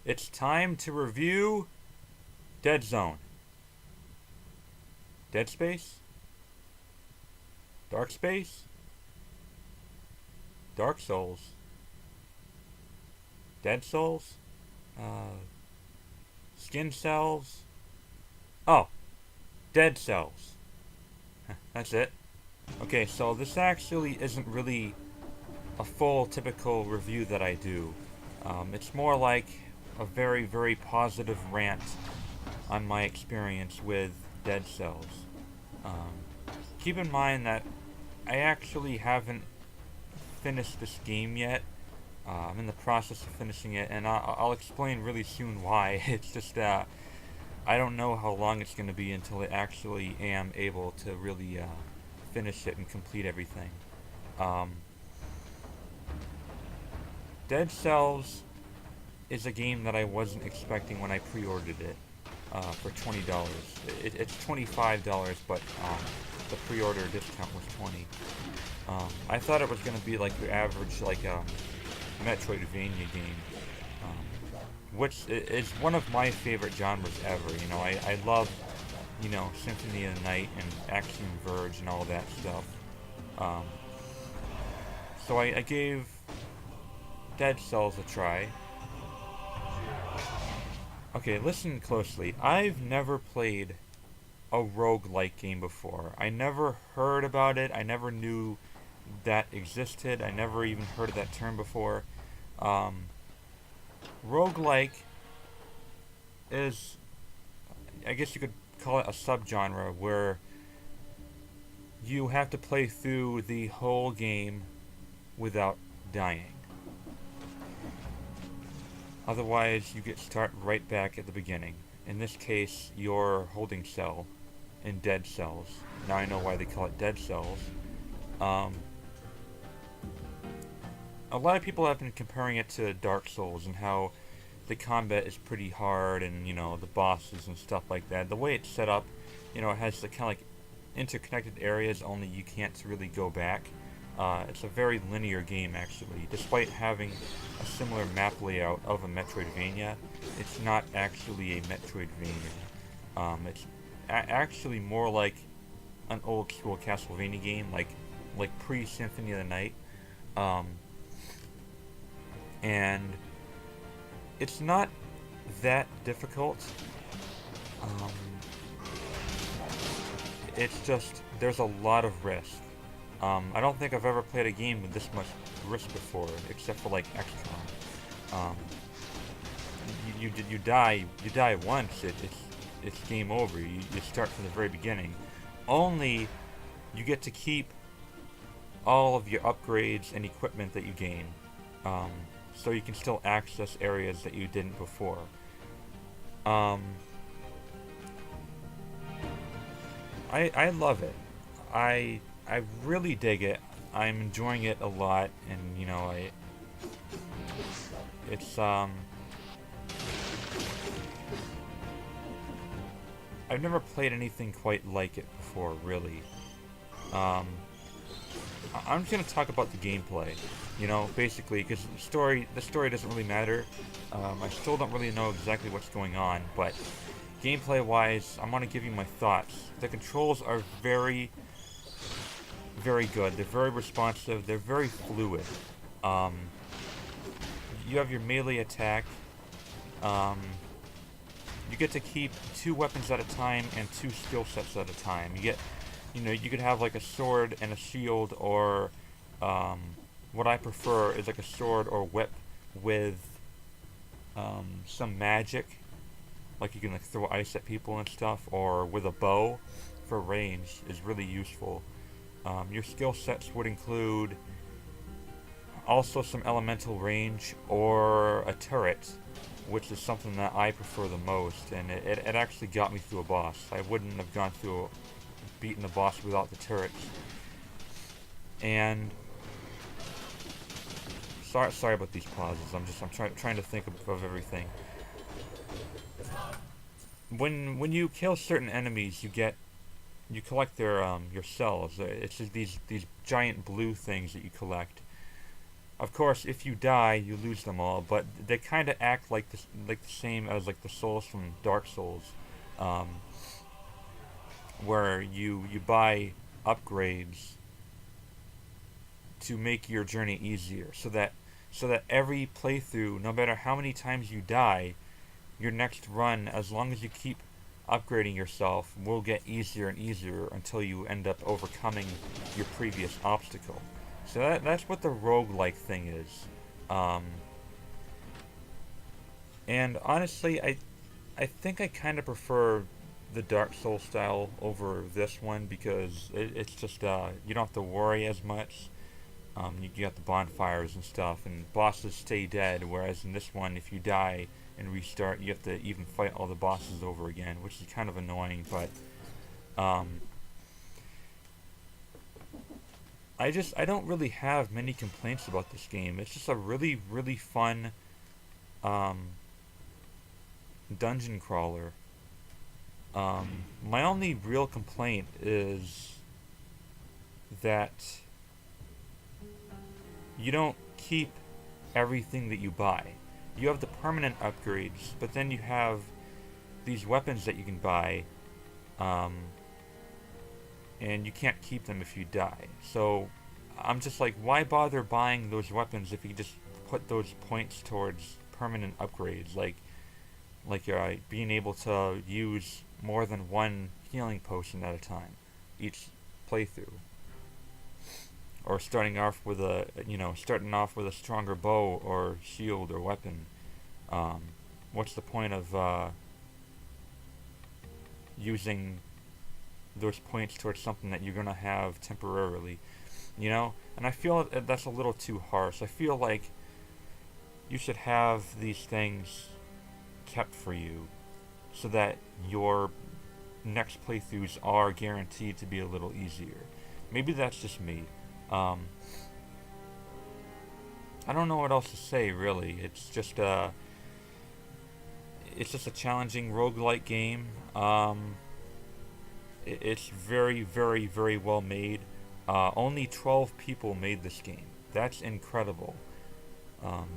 It's time to review Dead Zone. Dead Space? Dark Space? Dark Souls? Dead Souls? Skin Cells? Oh, Dead Cells. That's it. Okay, so this actually isn't really a full typical review that I do. It's more like a very, very positive rant on my experience with Dead Cells. Um, Keep in mind that I actually haven't finished this game yet. I'm in the process of finishing it, and I'll explain really soon why. It's just that I don't know how long it's going to be until I actually am able to really finish it and complete everything. Um, Dead Cells is a game that I wasn't expecting when I pre-ordered it for $20. It's $25, but the pre-order discount was $20. I thought it was going to be like your average Metroidvania game, which is one of my favorite genres ever. You know, I love Symphony of the Night and Axiom Verge and all that stuff. Um, so I gave Dead Cells a try. Okay, listen closely. I've never played a roguelike game before. I never heard about it. I never knew that existed. I never even heard of that term before. Um, Roguelike is, I guess you could call it a subgenre where you have to play through the whole game without dying. Otherwise, you start right back at the beginning. In this case, you're holding cell in Dead Cells. Now I know why they call it Dead Cells. Um, a lot of people have been comparing it to Dark Souls and how the combat is pretty hard and, the bosses and stuff like that. The way it's set up, it has the kind of like interconnected areas, only you can't really go back. It's a very linear game, actually. Despite having a similar map layout of a Metroidvania, it's not actually a Metroidvania. It's actually more like an old school Castlevania game, like pre-Symphony of the Night. And it's not that difficult. Um, it's just, there's a lot of risk. I don't think I've ever played a game with this much risk before, except for like XCOM. You die once, it's game over. You start from the very beginning. Only you get to keep all of your upgrades and equipment that you gain, so you can still access areas that you didn't before. I love it. I really dig it. I'm enjoying it a lot, and it's I've never played anything quite like it before, really. I'm just gonna talk about the gameplay, basically, because the story doesn't really matter. I still don't really know exactly what's going on, but gameplay-wise, I'm gonna give you my thoughts. The controls are very, very good. They're very responsive. They're very fluid. You have your melee attack. You get to keep 2 weapons at a time and 2 skill sets at a time. You could have like a sword and a shield, or what I prefer is like a sword or whip with some magic, like you can like throw ice at people and stuff, or with a bow for range is really useful. Your skill sets would include also some elemental range or a turret, which is something that I prefer the most, and it actually got me through a boss. I wouldn't have gone through beating the boss without the turrets. And sorry about these pauses. I'm trying to think of everything. When you kill certain enemies, you collect their your cells. It's just these giant blue things that you collect. Of course, if you die, you lose them all, but they kind of act like like the same as like the souls from Dark Souls, um, where you buy upgrades to make your journey easier, so that every playthrough, no matter how many times you die, your next run, as long as you keep upgrading yourself, will get easier and easier until you end up overcoming your previous obstacle. So that's what the roguelike thing is. Um, and honestly, I think I kind of prefer the Dark Souls style over this one because it's just you don't have to worry as much. You got the bonfires and stuff, and bosses stay dead. Whereas in this one, if you die and restart, you have to even fight all the bosses over again, which is kind of annoying. But um, I don't really have many complaints about this game. It's just a really fun um, dungeon crawler. My only real complaint is that you don't keep everything that you buy. You have the permanent upgrades, but then you have these weapons that you can buy, um, and you can't keep them if you die. So I'm just like, why bother buying those weapons if you just put those points towards permanent upgrades, like being able to use more than one healing potion at a time each playthrough, or starting off with a stronger bow or shield or weapon. Um, what's the point of using those points towards something that you're gonna have temporarily? And I feel that's a little too harsh. I feel like you should have these things kept for you so that your next playthroughs are guaranteed to be a little easier. Maybe that's just me. Um, I don't know what else to say really. It's just a challenging roguelike game. It's very well made. Only 12 people made this game. That's incredible. Um,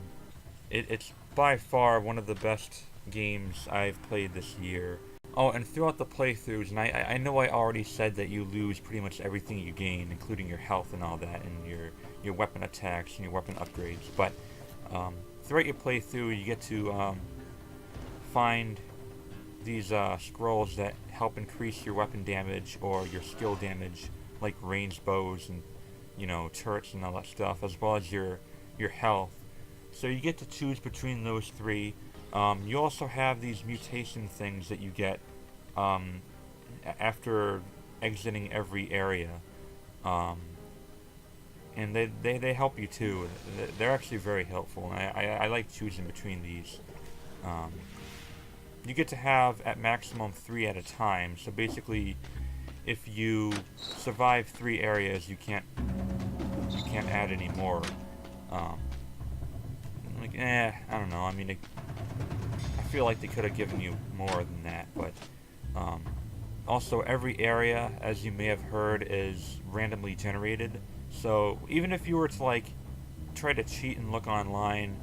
it's by far one of the best games I've played this year. Oh, and throughout the playthroughs, and I know I already said that you lose pretty much everything you gain, including your health and all that, and your weapon attacks and your weapon upgrades. But throughout your playthrough, you get to find these scrolls that help increase your weapon damage or your skill damage, like ranged bows and turrets and all that stuff, as well as your health. So you get to choose between those three. You also have these mutation things that you get after exiting every area, and they help you too. They're actually very helpful, and I like choosing between these. Um, you get to have at maximum 3 at a time. So basically, if you survive 3 areas, you can't add any more. Um, I don't know. I mean, I feel like they could have given you more than that, but also every area, as you may have heard, is randomly generated. So even if you were to try to cheat and look online,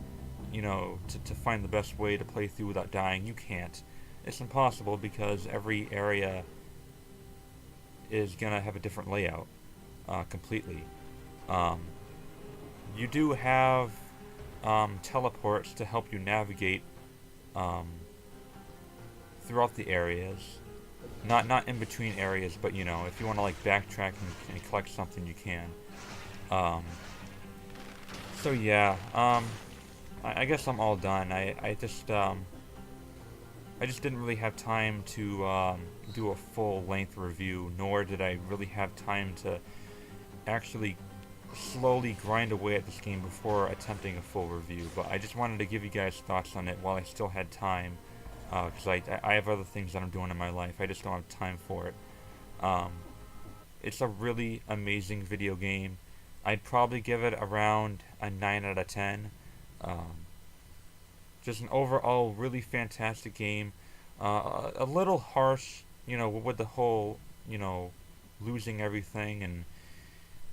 to find the best way to play through without dying, you can't. It's impossible because every area is gonna have a different layout completely. Um, you do have teleports to help you navigate throughout the areas. Not in between areas, but if you want to backtrack and collect something, you can. So yeah, I guess I'm all done. I just didn't really have time to do a full length review, nor did I really have time to actually slowly grind away at this game before attempting a full review. But I just wanted to give you guys thoughts on it while I still had time, because I have other things that I'm doing in my life. I just don't have time for it. It's a really amazing video game. I'd probably give it around a 9 out of 10. Just an overall really fantastic game. A little harsh, with the whole, losing everything and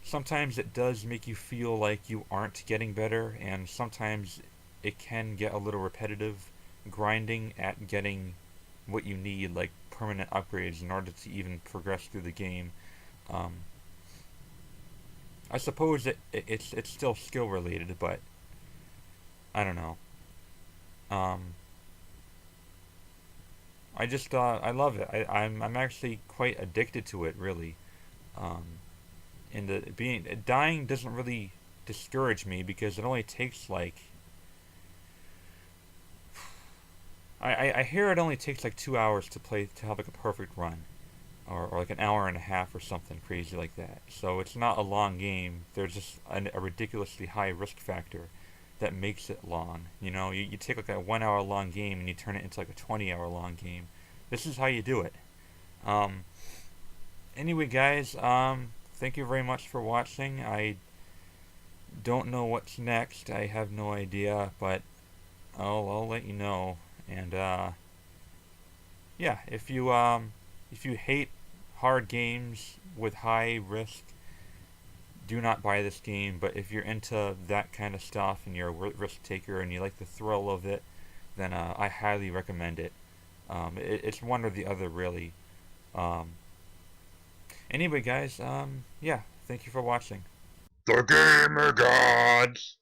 sometimes it does make you feel like you aren't getting better, and sometimes it can get a little repetitive, grinding at getting what you need, like permanent upgrades, in order to even progress through the game. Um, I suppose it's still skill related, but I don't know. Um, I just I love it. I'm actually quite addicted to it, really. Um, and the being dying doesn't really discourage me because it only takes like I hear it only takes like 2 hours to play to have like a perfect run, or like an hour and a half or something crazy like that. So it's not a long game. There's just a ridiculously high risk factor that makes it long. You take like a 1 hour long game and you turn it into like a 20-hour long game. This is how you do it. Um, anyway, guys, thank you very much for watching. I don't know what's next. I have no idea, but I'll let you know. And yeah, if you hate hard games with high risk, do not buy this game. But if you're into that kind of stuff and you're a risk taker and you like the thrill of it, then I highly recommend it. It's one or the other, really. Um, anyway, guys, yeah, thank you for watching. The Gamer Gods!